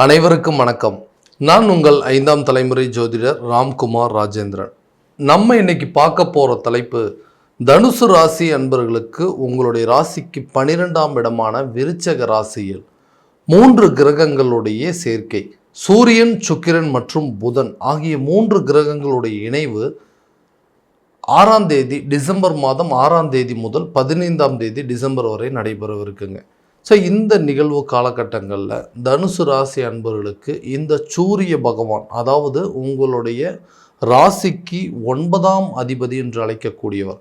அனைவருக்கும் வணக்கம். நான் உங்கள் 5ஆம் தலைமுறை ஜோதிடர் ராம்குமார் ராஜேந்திரன். நம்ம இன்னைக்கு பார்க்க போகிற தலைப்பு தனுசு ராசி அன்பர்களுக்கு உங்களுடைய ராசிக்கு 12ஆம் இடமான விருச்சக ராசியில் 3 கிரகங்களுடைய சேர்க்கை, சூரியன், சுக்கிரன் மற்றும் புதன் ஆகிய 3 கிரகங்களுடைய இணைவு 6ஆம் தேதி டிசம்பர் மாதம் 6ஆம் தேதி முதல் 15ஆம் தேதி டிசம்பர் வரை நடைபெறவிருக்குங்க. ஸோ இந்த நிகழ்வு காலகட்டங்களில் தனுசு ராசி அன்பர்களுக்கு இந்த சூரிய பகவான், அதாவது உங்களுடைய ராசிக்கு 9ஆம் அதிபதி என்று அழைக்கக்கூடியவர்,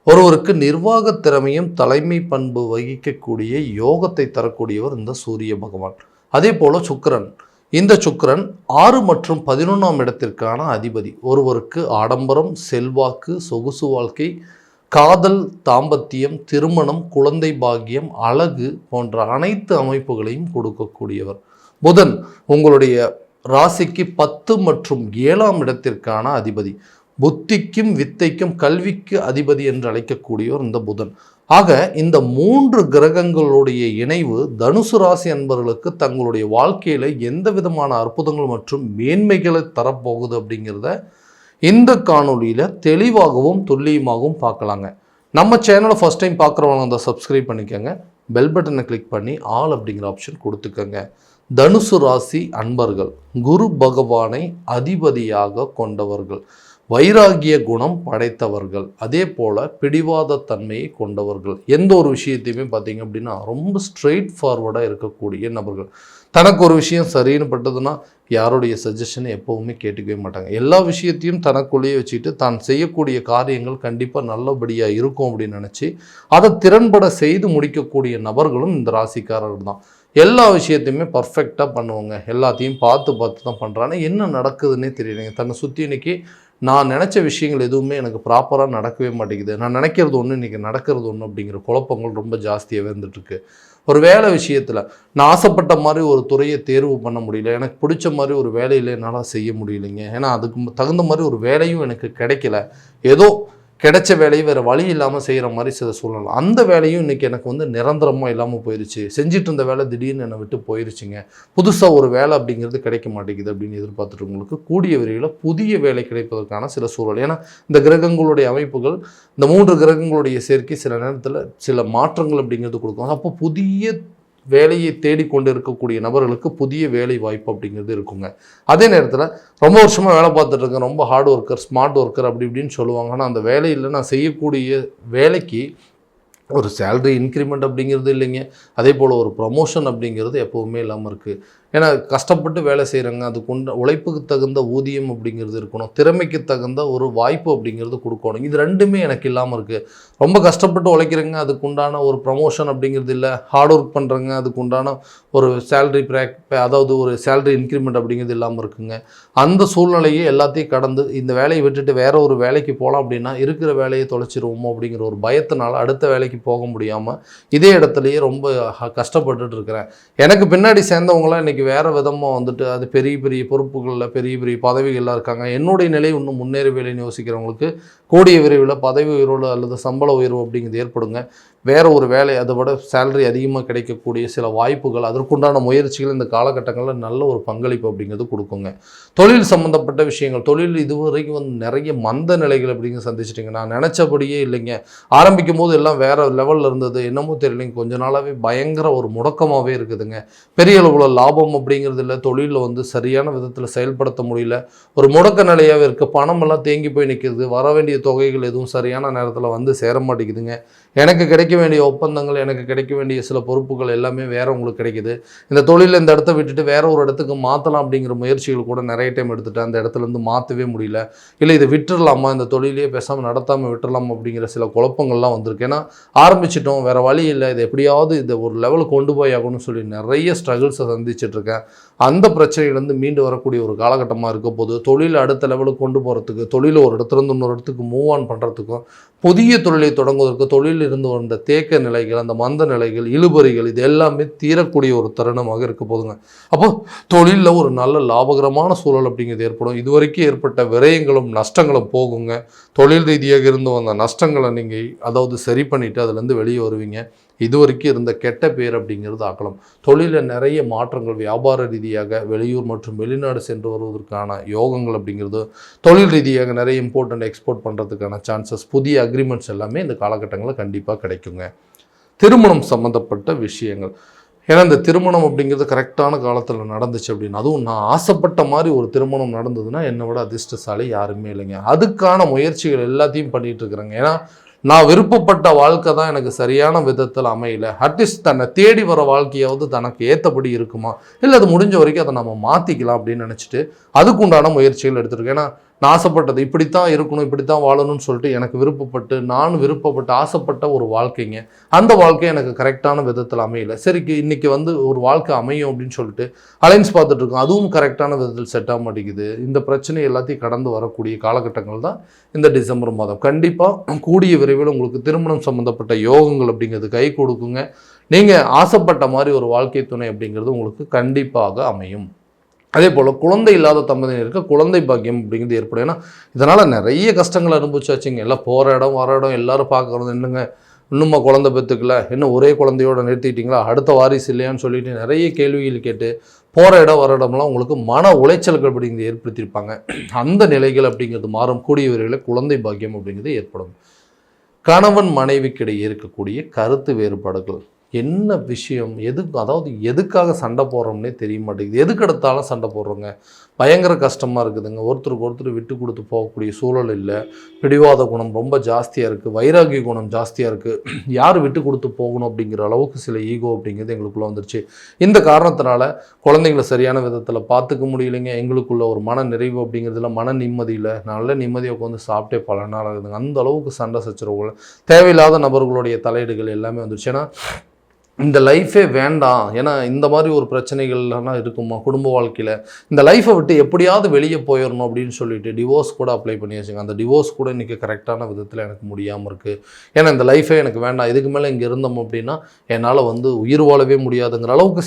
ஒருவருக்கு நிர்வாக திறமையும் தலைமை பண்பு வகிக்கக்கூடிய யோகத்தை தரக்கூடியவர் இந்த சூரிய பகவான். அதே போல் சுக்கிரன், இந்த சுக்கிரன் 6 மற்றும் 11ஆம் இடத்திற்கான அதிபதி, ஒருவருக்கு ஆடம்பரம், செல்வாக்கு, சொகுசு வாழ்க்கை, காதல், தாம்பத்தியம், திருமணம், குழந்தை பாக்கியம், அழகு போன்ற அனைத்து அமைப்புகளையும் கொடுக்கக்கூடியவர். புதன் உங்களுடைய ராசிக்கு 10 மற்றும் 7ஆம் இடத்திற்கான அதிபதி, புத்திக்கும் வித்தைக்கும் கல்விக்கு அதிபதி என்று அழைக்கக்கூடியவர் இந்த புதன். ஆக இந்த 3 கிரகங்களுடைய இணைவு தனுசு ராசி அன்பர்களுக்கு தங்களுடைய வாழ்க்கையில் எந்த விதமான அற்புதங்கள் மற்றும் மேன்மைகளை தரப்போகுது அப்படிங்கிறத இந்த காணொலியில் தெளிவாகவும் துல்லியமாகவும் பார்க்கலாங்க. நம்ம சேனலை ஃபஸ்ட் டைம் பார்க்குறவங்க அந்த சப்ஸ்கிரைப் பண்ணிக்கோங்க, பெல் பட்டனை கிளிக் பண்ணி ஆல் அப்படிங்கிற ஆப்ஷன் கொடுத்துக்கோங்க. தனுசு ராசி அன்பர்கள் குரு பகவானை அதிபதியாக கொண்டவர்கள், வைராகிய குணம் படைத்தவர்கள், அதே போல் பிடிவாத தன்மையை கொண்டவர்கள். எந்த ஒரு விஷயத்தையுமே பார்த்தீங்க அப்படின்னா ரொம்ப ஸ்ட்ரெயிட் ஃபார்வர்டாக இருக்கக்கூடிய நபர்கள். தனக்கு ஒரு விஷயம் சரின்னு பட்டதுன்னா யாருடைய சஜஷனை எப்போவுமே கேட்டுக்கவே மாட்டாங்க. எல்லா விஷயத்தையும் தனக்குள்ளேயே வச்சுக்கிட்டு தான் செய்யக்கூடிய காரியங்கள் கண்டிப்பாக நல்லபடியாக இருக்கும் அப்படின்னு நினச்சி அதை திறன்பட செய்து முடிக்கக்கூடிய நபர்களும் இந்த ராசிக்காரர்கள் தான். எல்லா விஷயத்தையுமே பர்ஃபெக்டாக பண்ணுவாங்க, எல்லாத்தையும் பார்த்து தான் பண்ணுறாங்க. என்ன நடக்குதுன்னே தெரியலைங்க. தன்னை சுற்றி இன்னைக்கு நான் நினச்ச விஷயங்கள் எதுவுமே எனக்கு ப்ராப்பராக நடக்கவே மாட்டேங்குது, நான் நினைக்கிறது ஒன்று இன்றைக்கி நடக்கிறது ஒன்று அப்படிங்கிற குழப்பங்கள் ரொம்ப ஜாஸ்தியாகவே இருந்துகிட்ருக்கு. ஒரு வேலை விஷயத்தில் நான் ஆசைப்பட்ட மாதிரி ஒரு துறையை தேர்வு பண்ண முடியல, எனக்கு பிடிச்ச மாதிரி ஒரு வேலையில் என்னால் செய்ய முடியலைங்க. ஏன்னா அதுக்கு தகுந்த மாதிரி ஒரு வேலையும் எனக்கு கிடைக்கல, ஏதோ கிடைச்ச வேலையை வேறு வழி இல்லாமல் செய்கிற மாதிரி சில சூழ்நிலை. அந்த வேலையும் இன்றைக்கி எனக்கு நிரந்தரமாக இல்லாமல் போயிடுச்சு, செஞ்சுட்டு இருந்த வேலை திடீர்னு என்னை விட்டு போயிடுச்சுங்க, புதுசாக ஒரு வேலை அப்படிங்கிறது கிடைக்க மாட்டேங்குது அப்படின்னு எதிர்பார்த்துட்டு கூடிய விரைவில் புதிய வேலை கிடைப்பதற்கான சில சூழல். ஏன்னா இந்த கிரகங்களுடைய அமைப்புகள், இந்த 3 கிரகங்களுடைய சேர்க்கை சில நேரத்தில் சில மாற்றங்கள் அப்படிங்கிறது கொடுக்கும். அப்போ புதிய வேலையை தேடிக்கொண்டு இருக்கக்கூடிய நபர்களுக்கு புதிய வேலை வாய்ப்பு அப்படிங்கிறது இருக்குங்க. அதே நேரத்தில் ரொம்ப வருஷமாக வேலை பார்த்துட்டு இருக்கேன், ரொம்ப ஹார்ட் ஒர்க்கர், ஸ்மார்ட் ஒர்க்கர் அப்படி இப்படின்னு சொல்லுவாங்க. ஆனால் அந்த வேலையில் நான் செய்யக்கூடிய வேலைக்கு ஒரு சேலரி இன்க்ரிமெண்ட் அப்படிங்கிறது இல்லைங்க. அதே போல் ஒரு ப்ரமோஷன் அப்படிங்கிறது எப்போவுமே இல்லாமல் இருக்குது. ஏன்னா கஷ்டப்பட்டு வேலை செய்கிறாங்க, அதுக்கு உழைப்புக்கு தகுந்த ஊதியம் அப்படிங்கிறது இருக்கணும், திறமைக்கு தகுந்த ஒரு வாய்ப்பு அப்படிங்கிறது கொடுக்கணும். இது ரெண்டுமே எனக்கு இல்லாமல் இருக்குது. ரொம்ப கஷ்டப்பட்டு உழைக்கிறேங்க, அதுக்குண்டான ஒரு ப்ரமோஷன் அப்படிங்கிறது இல்லை, ஹார்ட் ஒர்க் பண்ணுறேங்க, அதுக்குண்டான ஒரு சேலரி அதாவது ஒரு சேலரி இன்க்ரிமெண்ட் அப்படிங்கிறது இல்லாமல் இருக்குங்க. அந்த சூழ்நிலையை எல்லாத்தையும் கடந்து இந்த வேலையை விட்டுட்டு வேற ஒரு வேலைக்கு போகலாம் அப்படின்னா இருக்கிற வேலையை தொலைச்சிருவோமோ அப்படிங்கிற ஒரு பயத்தினால அடுத்த வேலைக்கு போக முடியாமல் இதே இடத்துலையே ரொம்ப கஷ்டப்பட்டுட்டு இருக்கிறேன். எனக்கு பின்னாடி சேர்ந்தவங்களாம் இன்றைக்கி வேறு விதமாக அது பெரிய பெரிய பொறுப்புகளில் பெரிய பெரிய பதவிகள்லாம் இருக்காங்க. என்னுடைய நிலை இன்னும் முன்னேறவில்லைன்னு யோசிக்கிறவங்களுக்கு கூடிய விரைவில் பதவி உயர்வு அல்லது சம்பள உயர்வு அப்படிங்கிறது ஏற்படுங்க. வேறு ஒரு வேலை, அதை விட சேலரி அதிகமாக கிடைக்கக்கூடிய சில வாய்ப்புகள், அதற்குண்டான முயற்சிகள் இந்த காலகட்டங்களில் நல்ல ஒரு பங்களிப்பு அப்படிங்கிறது கொடுக்குங்க. தொழில் சம்மந்தப்பட்ட விஷயங்கள், தொழில் இதுவரைக்கும் நிறைய மந்த நிலைகள் அப்படிங்கிறது சந்திச்சிட்டிங்க. நான் நினச்சபடியே இல்லைங்க, ஆரம்பிக்கும் போது எல்லாம் வேறு லெவலில் இருந்தது, என்னமோ தெரியலைங்க, கொஞ்ச நாளாகவே பயங்கர ஒரு முடக்கமாகவே இருக்குதுங்க. பெரிய அளவில் லாபம் அப்படிங்கிறது இல்லை, தொழிலில் சரியான விதத்தில் செயல்படுத்த முடியல, ஒரு முடக்க நிலையாகவே இருக்குது, பணமெல்லாம் தேங்கி போய் நிற்கிது, வர வேண்டிய தொகைகள் எதுவும் சரியான நேரத்தில் சேர மாட்டேங்குதுங்க. எனக்கு கிடைக்க வேண்டிய ஒப்பந்தங்கள், எனக்கு கிடைக்க வேண்டிய சில பொறுப்புகள் எல்லாமே வேறவங்களுக்கு கிடைக்குது. இந்த தொழிலில் இந்த இடத்த விட்டுட்டு வேற ஒரு இடத்துக்கு மாற்றலாம் அப்படிங்கிற முயற்சிகள் கூட நிறைய டைம் எடுத்துட்டேன், அந்த இடத்துலேருந்து மாற்றவே முடியல. இல்லை இதை விட்டுடலாமா, இந்த தொழிலையே பேசாமல் நடத்தாமல் விட்டுடலாம் அப்படிங்கிற சில குழப்பங்கள்லாம் வந்திருக்கு. ஏன்னா ஆரம்பிச்சிட்டோம், வேறு வழி இல்லை, இதை எப்படியாவது இதை ஒரு லெவலுக்கு கொண்டு போய் ஆகணும்னு சொல்லி நிறைய ஸ்ட்ரகிள்ஸை சந்திச்சிட்ருக்கேன். அந்த பிரச்சனையிலேருந்து மீண்டு வரக்கூடிய ஒரு காலகட்டமாக இருக்க போது தொழிலை அடுத்த லெவலுக்கு கொண்டு போகிறதுக்கு, தொழிலை ஒரு இடத்துலேருந்து இன்னொரு இடத்துக்கு மூவ் ஆன் பண்ணுறதுக்கும், புதிய தொழிலை தொடங்குவதற்கு, தொழிலில் இருந்து வந்த தேக்க நிலைகள், அந்த மந்த நிலைகள், இழுபறிகள், இது எல்லாமே தீரக்கூடிய ஒரு தருணமாக இருக்க போதுங்க. அப்போ தொழிலில் ஒரு நல்ல லாபகரமான சூழல் அப்படிங்கிறது ஏற்படும். இதுவரைக்கும் ஏற்பட்ட விரயங்களும் நஷ்டங்களும் போகுங்க. தொழில் ரீதியாக இருந்து வந்த நஷ்டங்களை நீங்கள் சரி பண்ணிவிட்டு அதுலேருந்து வெளியே வருவீங்க. இது வரைக்கும் இருந்த கெட்ட பேர் அப்படிங்கிறது அகலும். தொழிலில் நிறைய மாற்றங்கள், வியாபார ரீதியாக வெளியூர் மற்றும் வெளிநாடு சென்று வருவதற்கான யோகங்கள் அப்படிங்கிறது, தொழில் ரீதியாக நிறைய இம்போர்ட் எக்ஸ்போர்ட் பண்ணுறதுக்கான சான்சஸ், புதிய அக்ரிமெண்ட்ஸ் எல்லாமே இந்த காலகட்டங்களில் கண்டிப்பாக கிடைக்குங்க. திருமணம் சம்மந்தப்பட்ட விஷயங்கள், ஏன்னா இந்த திருமணம் அப்படிங்கிறது கரெக்டான காலத்தில் நடந்துச்சு அப்படின்னு, அதுவும் நான் ஆசைப்பட்ட மாதிரி ஒரு திருமணம் நடந்ததுன்னா என்னை விட அதிர்ஷ்டசாலி யாருமே இல்லைங்க. அதுக்கான முயற்சிகள் எல்லாத்தையும் பண்ணிகிட்டு இருக்கிறேங்க. ஏன்னா நான் விருப்பப்பட்ட வாழ்க்கை தான் எனக்கு சரியான விதத்தில் அமையல, அட்லீஸ்ட் தன்னை தேடி வர வாழ்க்கையாவது தனக்கு ஏற்றபடி இருக்குமா, இல்லை அது முடிஞ்ச வரைக்கும் அதை நம்ம மாற்றிக்கலாம் அப்படின்னு நினச்சிட்டு அதுக்குண்டான முயற்சிகள் எடுத்துருக்கேன். ஏன்னா நான் ஆசைப்பட்டது இப்படித்தான் இருக்கணும், இப்படித்தான் வாழணும்னு சொல்லிட்டு எனக்கு விருப்பப்பட்டு நான் விருப்பப்பட்டு ஆசைப்பட்ட ஒரு வாழ்க்கைங்க, அந்த வாழ்க்கை எனக்கு கரெக்டான விதத்தில் அமையல. சரி, இன்னைக்கு ஒரு வாழ்க்கை அமையும் அப்படின்னு சொல்லிட்டு அலைன்ஸ் பார்த்துட்டு இருக்கோம், அதுவும் கரெக்டான விதத்தில் செட் ஆக மாட்டேங்குது. இந்த பிரச்சனை எல்லாத்தையும் கடந்து வரக்கூடிய காலகட்டங்கள் தான் இந்த டிசம்பர் மாதம். கண்டிப்பாக கூடிய விரைவில் உங்களுக்கு திருமணம் சம்மந்தப்பட்ட யோகங்கள் அப்படிங்கிறது கை கொடுக்குங்க. நீங்கள் ஆசைப்பட்ட மாதிரி ஒரு வாழ்க்கை துணை அப்படிங்கிறது உங்களுக்கு கண்டிப்பாக அமையும். அதே போல் குழந்தை இல்லாத தம்பதியினருக்கு குழந்தை பாக்கியம் அப்படிங்கிறது ஏற்படும். ஏன்னா இதனால் நிறைய கஷ்டங்கள் அனுபவிச்சாச்சுங்க. எல்லாம் போகிற இடம் வர இடம் எல்லாரும் பார்க்குறது, என்னங்க இன்னுமா குழந்தை பெற்றுக்கல, இன்னும் ஒரே குழந்தையோடு நிறுத்திட்டீங்களா, அடுத்த வாரிசு இல்லையான்னு சொல்லிட்டு நிறைய கேள்விகள் கேட்டு போகிற இடம் வர இடம்லாம் உங்களுக்கு மன உளைச்சல்கள் அப்படிங்கிறது ஏற்படுத்தியிருப்பாங்க. அந்த நிலைகள் அப்படிங்கிறது மாறும். கூடிய விரைவில் குழந்தை பாக்கியம் அப்படிங்கிறது ஏற்படும். கணவன் மனைவிக்கிடையே இருக்கக்கூடிய கருத்து வேறுபாடுகள், என்ன விஷயம், அதாவது எதுக்காக சண்டை போடுறோம்னே தெரிய மாட்டேங்குது, எதுக்கு எடுத்தாலும் சண்டை போடுறோங்க, பயங்கர கஷ்டமாக இருக்குதுங்க. ஒருத்தருக்கு ஒருத்தர் விட்டு கொடுத்து போகக்கூடிய சூழல் இல்லை, பிடிவாத குணம் ரொம்ப ஜாஸ்தியாக இருக்குது, வைராகிய குணம் ஜாஸ்தியாக இருக்குது, யார் விட்டு கொடுத்து போகணும் அப்படிங்கிற அளவுக்கு சில ஈகோ அப்படிங்கிறது எங்களுக்குள்ளே வந்துருச்சு. இந்த காரணத்தினால குழந்தைங்களை சரியான விதத்தில் பார்த்துக்க முடியலைங்க. எங்களுக்குள்ள ஒரு மன நிறைவு அப்படிங்கிறதுல மன நிம்மதி இல்லை, நல்ல நிம்மதியை உட்காந்து சாப்பிட்டே பல நாள் ஆகுதுங்க. அந்த அளவுக்கு சண்டை சச்சரவுகள், தேவையில்லாத நபர்களுடைய தலையீடுகள் எல்லாமே வந்துருச்சு. ஏன்னா இந்த லைஃபே வேண்டாம், ஏன்னா இந்த மாதிரி ஒரு பிரச்சனைகள்லாம் இருக்குமா குடும்ப வாழ்க்கையில், இந்த லைஃப்பை விட்டு எப்படியாவது வெளியே போயிடணும் அப்படின்னு சொல்லிட்டு டிவோர்ஸ் கூட அப்ளை பண்ணியாச்சுங்க. அந்த டிவோர்ஸ் கூட இன்றைக்கி கரெக்டான விதத்தில் எனக்கு முடியாமல் இருக்குது. ஏன்னா இந்த லைஃபே எனக்கு வேண்டாம், இதுக்கு மேலே இங்கே இருந்தோம் அப்படின்னா என்னால் உயிர் வாழவே முடியாதுங்கிற அளவுக்கு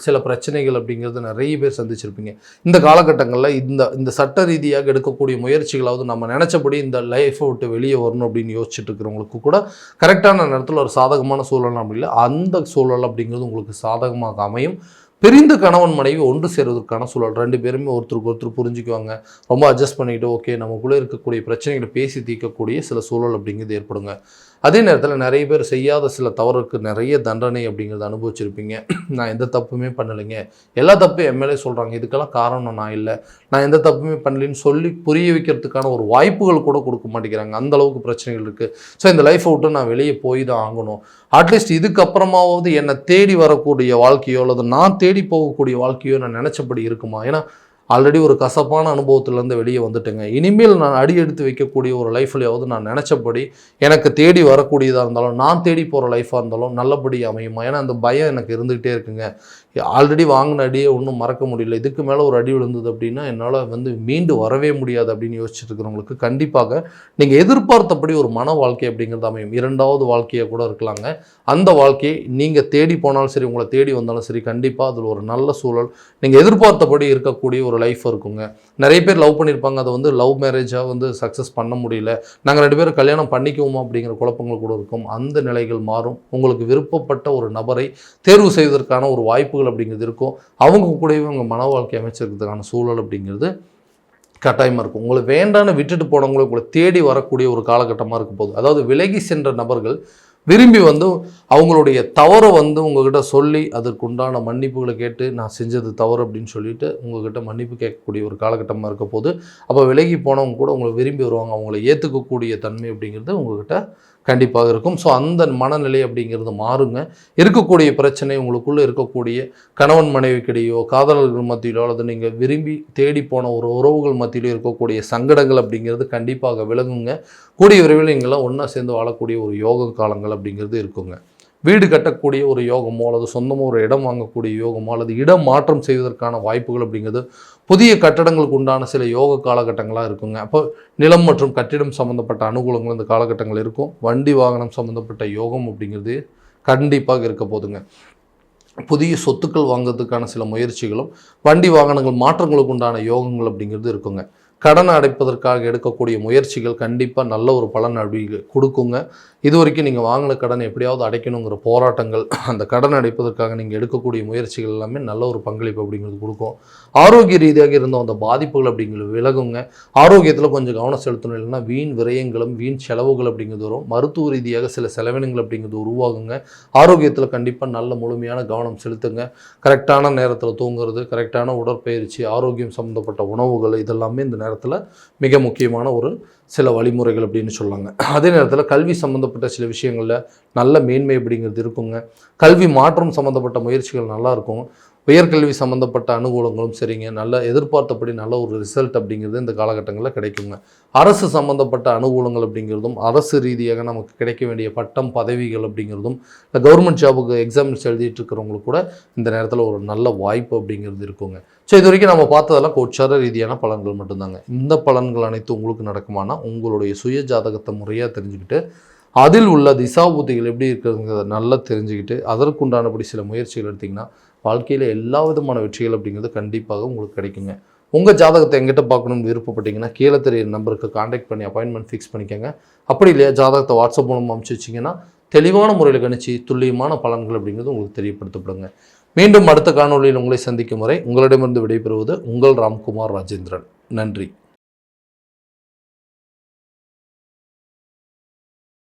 சில பிரச்சனைகள் அப்படிங்கிறது நிறைய பேர் சந்திச்சிருப்பீங்க. இந்த காலகட்டங்களில் இந்த சட்ட ரீதியாக எடுக்கக்கூடிய முயற்சிகளாவது நம்ம நினச்சபடி இந்த லைஃப்பை விட்டு வெளியே வரணும் அப்படின்னு யோசிச்சுட்டு இருக்கிறவங்களுக்கு கூட கரெக்டான நேரத்தில் ஒரு சாதகமான சூழல் அப்படி இல்லை, அந்த சூழல் அப்படிங்கிறது உங்களுக்கு சாதகமாக அமையும். பிரிந்து கணவன் மனைவி ஒன்று சேருவதற்கான சூழல், ரெண்டு பேருமே ஒருத்தருக்கு ஒருத்தர் புரிஞ்சுக்குவாங்க, ரொம்ப அட்ஜஸ்ட் பண்ணிக்கிட்டு ஓகே நமக்குள்ளே இருக்கக்கூடிய பிரச்சனைகளை பேசி தீர்க்கக்கூடிய சில சூழல் அப்படிங்கிறது ஏற்படுங்க. அதே நேரத்தில் நிறைய பேர் செய்யாத சில தவறுக்கு நிறைய தண்டனை அப்படிங்கிறத அனுபவிச்சிருப்பீங்க. நான் எந்த தப்புமே பண்ணலைங்க, எல்லா தப்பும் எம்எல்ஏ சொல்கிறாங்க, இதுக்கெல்லாம் காரணம் நான் இல்லை, நான் எந்த தப்புமே பண்ணலின்னு சொல்லி புரிய வைக்கிறதுக்கான ஒரு வாய்ப்புகள் கூட கொடுக்க மாட்டேங்கிறாங்க. அந்த அளவுக்கு பிரச்சனைகள் இருக்குது. ஸோ இந்த லைஃப்பை விட்டு நான் வெளியே போய் தான் ஆகணும், அட்லீஸ்ட் இதுக்கப்புறமாவது என்னை தேடி வரக்கூடிய வாழ்க்கையோ அல்லது நான் தேடி போகக்கூடிய வாழ்க்கையோ நான் நினச்சபடி இருக்குமா. ஏன்னா ஆல்ரெடி ஒரு கசப்பான அனுபவத்திலேருந்து வெளியே வந்துட்டேங்க. இனிமேல் நான் அடி எடுத்து வைக்கக்கூடிய ஒரு லைஃப்லையாவது நான் நினச்சபடி எனக்கு தேடி வரக்கூடியதாக இருந்தாலும், நான் தேடி போகிற லைஃபாக இருந்தாலும் நல்லபடி அமையுமா. ஏன்னா அந்த பயம் எனக்கு இருந்துகிட்டே இருக்குங்க. ஆல்ரெடி வாங்கின அடியை ஒன்றும் மறக்க முடியல, இதுக்கு மேலே ஒரு அடி விழுந்தது அப்படின்னா என்னால் மீண்டு வரவே முடியாது அப்படின்னு யோசிச்சுட்டு இருக்கிறவங்களுக்கு கண்டிப்பாக நீங்கள் எதிர்பார்த்தபடி ஒரு மன வாழ்க்கை அப்படிங்கிறது அமையும். இரண்டாவது வாழ்க்கையாக கூட இருக்கலாங்க. அந்த வாழ்க்கையை நீங்கள் தேடி போனாலும் சரி, உங்களை தேடி வந்தாலும் சரி, கண்டிப்பாக அதில் ஒரு நல்ல சூழல், நீங்கள் எதிர்பார்த்தபடி இருக்கக்கூடிய ஒரு லைஃப் இருக்குங்க. நிறைய பேர் லவ் பண்ணியிருப்பாங்க, அதை லவ் மேரேஜாக சக்ஸஸ் பண்ண முடியல, நாங்கள் ரெண்டு பேரும் கல்யாணம் பண்ணிக்குவோமா அப்படிங்கிற குழப்பங்கள் கூட இருக்கும். அந்த நிலைகள் மாறும். உங்களுக்கு விருப்பப்பட்ட ஒரு நபரை தேர்வு செய்வதற்கான ஒரு வாய்ப்புகள் அப்படிங்கிறது இருக்கும். அவங்க கூடவே உங்கள் மன வாழ்க்கை அமைச்சிருக்கிறதுக்கான சூழல் அப்படிங்கிறது கட்டாயமாக இருக்கும். உங்களை வேண்டான்னு விட்டுட்டு போனவங்களை உங்களை தேடி வரக்கூடிய ஒரு காலகட்டமாக இருக்க போகுது. அதாவது விலகி சென்ற நபர்கள் விரும்பி அவங்களுடைய தவறை உங்ககிட்ட சொல்லி அதற்குண்டான மன்னிப்புகளை கேட்டு நான் செஞ்சது தவறு அப்படின்னு சொல்லிட்டு உங்ககிட்ட மன்னிப்பு கேட்கக்கூடிய ஒரு காலகட்டமாக இருக்க போது. அப்போ விலகி போனவங்க கூட உங்களை விரும்பி வருவாங்க, அவங்களை ஏற்றுக்கக்கூடிய தன்மை அப்படிங்கிறது உங்ககிட்ட கண்டிப்பாக இருக்கும். ஸோ அந்த மனநிலை அப்படிங்கிறது மாறுங்க. இருக்கக்கூடிய பிரச்சனை, உங்களுக்குள்ளே இருக்கக்கூடிய கணவன் மனைவிக்கிடையோ காதலர்கள் மத்தியிலோ அல்லது நீங்கள் விரும்பி தேடி போன ஒரு உறவுகள் மத்தியிலோ இருக்கக்கூடிய சங்கடங்கள் அப்படிங்கிறது கண்டிப்பாக விலகுங்க. கூடிய விரைவில் நீங்களாம் ஒன்றா சேர்ந்து வாழக்கூடிய ஒரு யோக காலங்கள் அப்படிங்கிறது இருக்குங்க. வீடு கட்டக்கூடிய ஒரு யோகமோ அல்லது சொந்தமோ ஒரு இடம் வாங்கக்கூடிய யோகமோ அல்லது இடம் மாற்றம் செய்வதற்கான வாய்ப்புகள் அப்படிங்கிறது புதிய கட்டடங்களுக்கு உண்டான சில யோக காலகட்டங்களாக இருக்குங்க. அப்போ நிலம் மற்றும் கட்டிடம் சம்மந்தப்பட்ட அனுகூலங்கள் இந்த காலகட்டங்கள் இருக்கும். வண்டி வாகனம் சம்மந்தப்பட்ட யோகம் அப்படிங்கிறது கண்டிப்பாக இருக்க போதுங்க. புதிய சொத்துக்கள் வாங்கிறதுக்கான சில முயற்சிகளும் வண்டி வாகனங்கள் மாற்றங்களுக்கு உண்டான யோகங்கள் அப்படிங்கிறது இருக்குங்க. கடனை அடைப்பதற்காக எடுக்கக்கூடிய முயற்சிகள் கண்டிப்பாக நல்ல ஒரு பலன் அப்படி கொடுக்குங்க. இது வரைக்கும் நீங்கள் வாங்கின கடன் எப்படியாவது அடைக்கணுங்கிற போராட்டங்கள், அந்த கடன் அடைப்பதற்காக நீங்கள் எடுக்கக்கூடிய முயற்சிகள் எல்லாமே நல்ல ஒரு பங்களிப்பு அப்படிங்கிறது கொடுக்கும். ஆரோக்கிய ரீதியாக இருந்த அந்த பாதிப்புகள் அப்படிங்கிறது விலகுங்க. ஆரோக்கியத்தில் கொஞ்சம் கவனம் செலுத்தணும், இல்லைன்னா வீண் விரயங்களும் வீண் செலவுகள் அப்படிங்கிறது வரும். மருத்துவ ரீதியாக சில செலவினங்கள் அப்படிங்கிறது உருவாகுங்க. ஆரோக்கியத்தில் கண்டிப்பாக நல்ல முழுமையான கவனம் செலுத்துங்க. கரெக்டான நேரத்தில் தூங்குறது, கரெக்டான உடற்பயிற்சி, ஆரோக்கியம் சம்மந்தப்பட்ட உணவுகள் இதெல்லாமே இந்த நேரத்தில் மிக முக்கியமான ஒரு சில வழிமுறைகள் அப்படின்னு சொல்லாங்க. அதே நேரத்தில் கல்வி சம்மந்தப்பட்ட சில விஷயங்களில் நல்ல மேன்மை அப்படிங்கிறது இருக்குங்க. கல்வி மாற்றம் சம்மந்தப்பட்ட முயற்சிகள் நல்லா இருக்கும். உயர்கல்வி சம்மந்தப்பட்ட அனுகூலங்களும் சரிங்க. நல்ல எதிர்பார்த்தபடி நல்ல ஒரு ரிசல்ட் அப்படிங்கிறது இந்த காலகட்டங்களில் கிடைக்குங்க. அரசு சம்மந்தப்பட்ட அனுகூலங்கள் அப்படிங்கிறதும், அரசு ரீதியாக நமக்கு கிடைக்க வேண்டிய பட்டம் பதவிகள் அப்படிங்கிறதும், இந்த கவர்மெண்ட் ஜாபுக்கு எக்ஸாம்ஸ் எழுதிட்டு இருக்கிறவங்களுக்கு கூட இந்த நேரத்தில் ஒரு நல்ல வாய்ப்பு அப்படிங்கிறது இருக்குங்க. ஸோ இது வரைக்கும் நம்ம பார்த்ததெல்லாம் கோச்சார ரீதியான பலன்கள் மட்டும்தாங்க. இந்த பலன்கள் அனைத்து உங்களுக்கு நடக்குமானா உங்களுடைய சுய ஜாதகத்தை முறையாக தெரிஞ்சுக்கிட்டு, அதில் உள்ள திசாபுத்திகள் எப்படி இருக்கிறதுங்கிறத நல்லா தெரிஞ்சுக்கிட்டு, அதற்குண்டானபடி சில முயற்சிகள் எடுத்திங்கன்னா வாழ்க்கையில் எல்லா விதமான வெற்றிகள் அப்படிங்கிறது கண்டிப்பாக உங்களுக்கு கிடைக்குங்க. உங்கள் ஜாதகத்தை எங்கிட்ட பார்க்கணுன்னு விருப்பப்பட்டீங்கன்னா கீழே தெரியுற நம்பருக்கு காண்டாக்ட் பண்ணி அப்பாயின்மெண்ட் ஃபிக்ஸ் பண்ணிக்கோங்க. அப்படி இல்லையா ஜாதகத்தை வாட்ஸ்அப் மூலமாக அனுப்பிச்சு வச்சிங்கன்னா தெளிவான முறையில் கணிச்சு துல்லியமான பலன்கள் அப்படிங்கிறது உங்களுக்கு தெரியப்படுத்தப்படுங்க. மீண்டும் அடுத்த காணொலியில் உங்களை சந்திக்கும் வரை உங்களிடமிருந்து விடைபெறுவது உங்கள் ராம்குமார் ராஜேந்திரன். நன்றி.